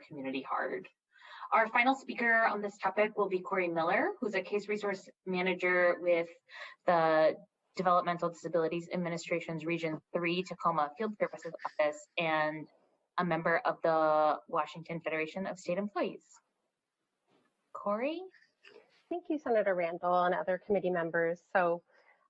community hard. Our final speaker on this topic will be Cori Miller, who's a case resource manager with the Developmental Disabilities Administration's Region 3 Tacoma Field Services Office and a member of the Washington Federation of State Employees. Cori? Thank you, Senator Randall and other committee members. So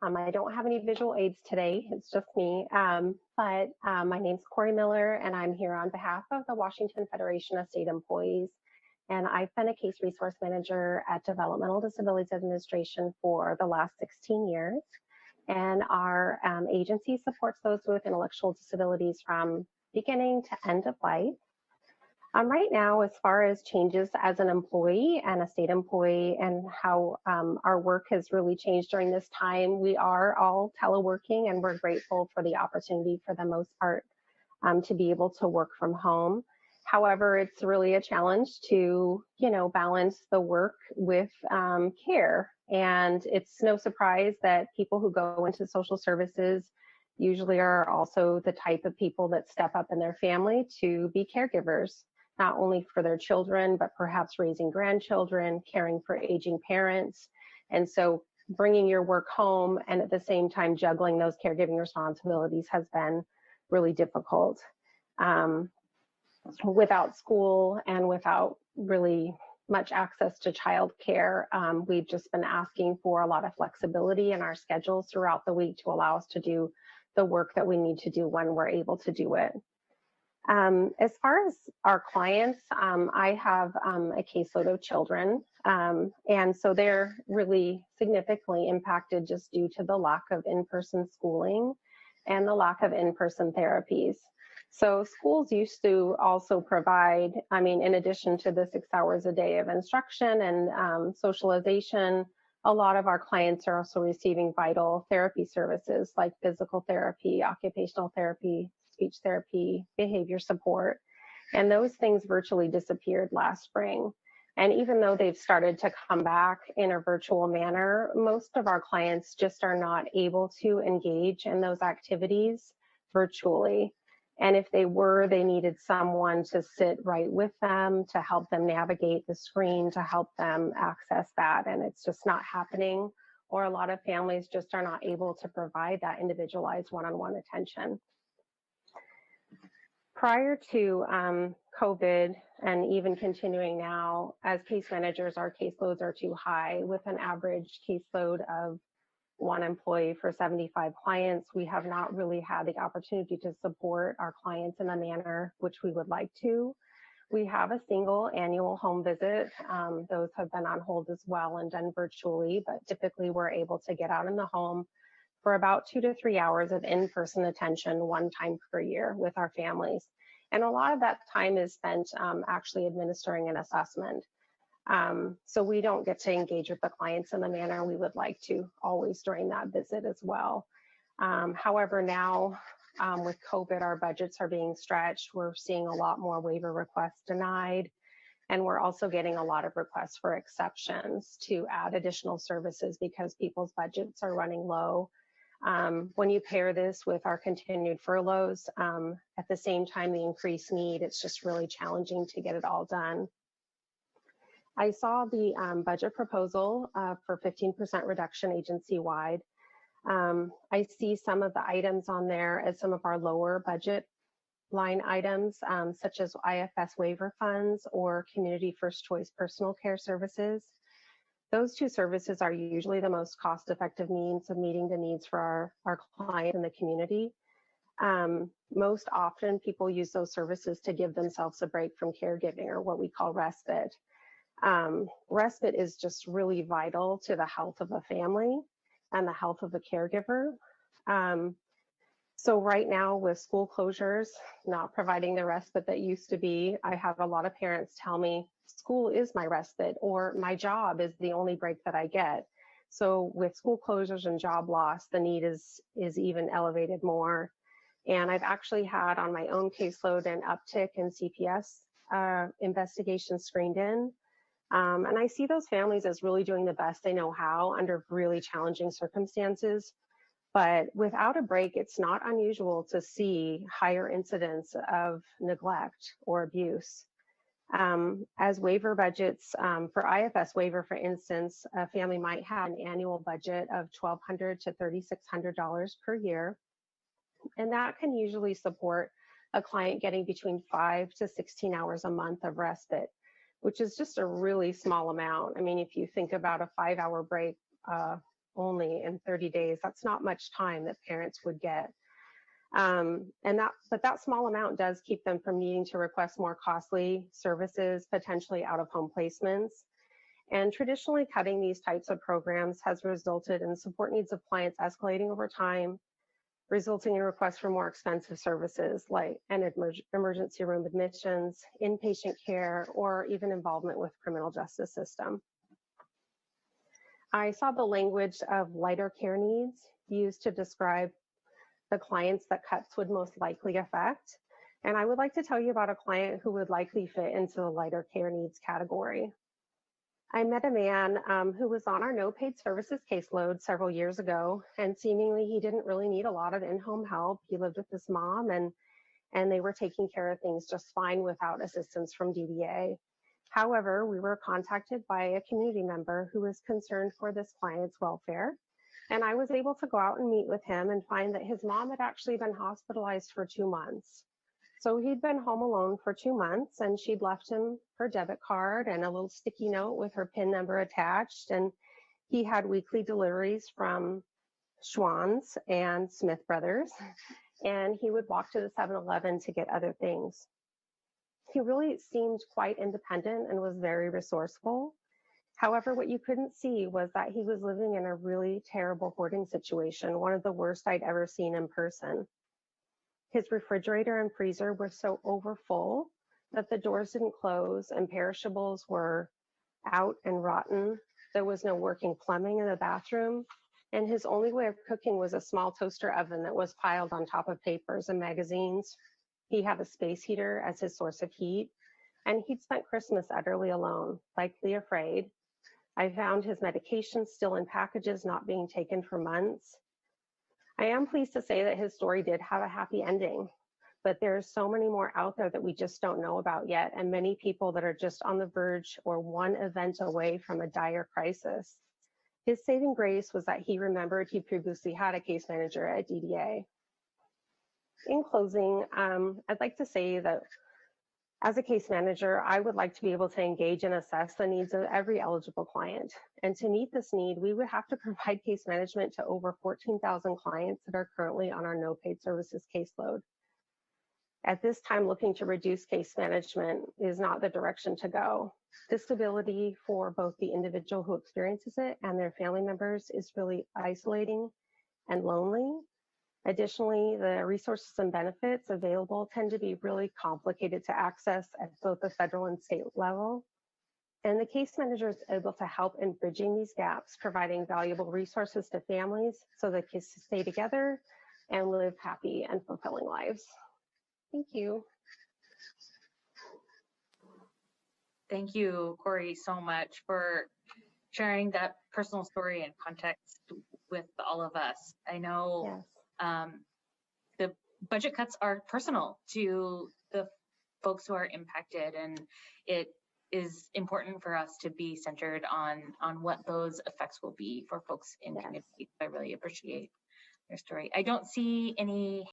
I don't have any visual aids today, it's just me, but my name's Cori Miller and I'm here on behalf of the Washington Federation of State Employees. And I've been a case resource manager at Developmental Disabilities Administration for the last 16 years. And our agency supports those with intellectual disabilities from beginning to end of life. Right now, as far as changes as an employee and a state employee and how our work has really changed during this time, we are all teleworking and we're grateful for the opportunity for the most part to be able to work from home. However, it's really a challenge to, balance the work with care. And it's no surprise that people who go into social services usually are also the type of people that step up in their family to be caregivers, not only for their children, but perhaps raising grandchildren, caring for aging parents. And so bringing your work home and at the same time juggling those caregiving responsibilities has been really difficult. Without school and without really much access to childcare, we've just been asking for a lot of flexibility in our schedules throughout the week to allow us to do the work that we need to do when we're able to do it. As far as our clients, I have a caseload of children, and so they're really significantly impacted just due to the lack of in-person schooling and the lack of in-person therapies. So schools used to also provide, in addition to the 6 hours a day of instruction and socialization, a lot of our clients are also receiving vital therapy services like physical therapy, occupational therapy, speech therapy, behavior support, and those things virtually disappeared last spring. And even though they've started to come back in a virtual manner, most of our clients just are not able to engage in those activities virtually. And if they were, they needed someone to sit right with them, to help them navigate the screen, to help them access that. And it's just not happening, or a lot of families just are not able to provide that individualized one-on-one attention. Prior to COVID, and even continuing now, as case managers, our caseloads are too high. With an average caseload of 1 employee for 75 clients, we have not really had the opportunity to support our clients in the manner which we would like to. We have a single annual home visit. Those have been on hold as well and done virtually, but typically we're able to get out in the home for about 2 to 3 hours of in-person attention one time per year with our families. And a lot of that time is spent actually administering an assessment. So we don't get to engage with the clients in the manner we would like to always during that visit as well. However, now with COVID, our budgets are being stretched. We're seeing a lot more waiver requests denied, and we're also getting a lot of requests for exceptions to add additional services because people's budgets are running low. When you pair this with our continued furloughs, at the same time, the increased need, it's just really challenging to get it all done. I saw the budget proposal for 15% reduction agency-wide. I see some of the items on there as some of our lower budget line items, such as IFS waiver funds or community first choice personal care services. Those 2 services are usually the most cost-effective means of meeting the needs for our client in the community. Most often people use those services to give themselves a break from caregiving, or what we call respite. Respite is just really vital to the health of a family and the health of a caregiver. So right now with school closures, not providing the respite that used to be, I have a lot of parents tell me school is my respite, or my job is the only break that I get. So with school closures and job loss, the need is even elevated more. And I've actually had on my own caseload an uptick in CPS investigations screened in. And I see those families as really doing the best they know how under really challenging circumstances. But without a break, it's not unusual to see higher incidents of neglect or abuse. As waiver budgets, for IFS waiver, for instance, a family might have an annual budget of $1,200 to $3,600 per year, and that can usually support a client getting between 5 to 16 hours a month of respite, which is just a really small amount. I mean, if you think about a 5-hour break only in 30 days, that's not much time that parents would get. But that small amount does keep them from needing to request more costly services, potentially out-of-home placements. And traditionally, cutting these types of programs has resulted in support needs of clients escalating over time, resulting in requests for more expensive services like emergency room admissions, inpatient care, or even involvement with criminal justice system. I saw the language of lighter care needs used to describe the clients that cuts would most likely affect. And I would like to tell you about a client who would likely fit into the lighter care needs category. I met a man who was on our no paid services caseload several years ago, and seemingly he didn't really need a lot of in-home help. He lived with his mom, and they were taking care of things just fine without assistance from DDA. However, we were contacted by a community member who was concerned for this client's welfare. And I was able to go out and meet with him and find that his mom had actually been hospitalized for 2 months. So he'd been home alone for 2 months, and she'd left him her debit card and a little sticky note with her PIN number attached. And he had weekly deliveries from Schwann's and Smith Brothers, and he would walk to the 7-Eleven to get other things. He really seemed quite independent and was very resourceful. However, what you couldn't see was that he was living in a really terrible hoarding situation, one of the worst I'd ever seen in person. His refrigerator and freezer were so overfull that the doors didn't close and perishables were out and rotten. There was no working plumbing in the bathroom, and his only way of cooking was a small toaster oven that was piled on top of papers and magazines. He had a space heater as his source of heat, and he'd spent Christmas utterly alone, likely afraid. I found his medication still in packages, not being taken for months. I am pleased to say that his story did have a happy ending, but there's so many more out there that we just don't know about yet, and many people that are just on the verge or one event away from a dire crisis. His saving grace was that he remembered he previously had a case manager at DDA. In closing, I'd like to say that as a case manager, I would like to be able to engage and assess the needs of every eligible client. And to meet this need, we would have to provide case management to over 14,000 clients that are currently on our no paid services caseload. At this time, looking to reduce case management is not the direction to go. Disability for both the individual who experiences it and their family members is really isolating and lonely. Additionally, the resources and benefits available tend to be really complicated to access at both the federal and state level. And the case manager is able to help in bridging these gaps, providing valuable resources to families so they can stay together and live happy and fulfilling lives. Thank you. Thank you, Cori, so much for sharing that personal story and context with all of us. I know Yes. The budget cuts are personal to the folks who are impacted, and it is important for us to be centered on what those effects will be for folks in communities. I really appreciate your story. I don't see any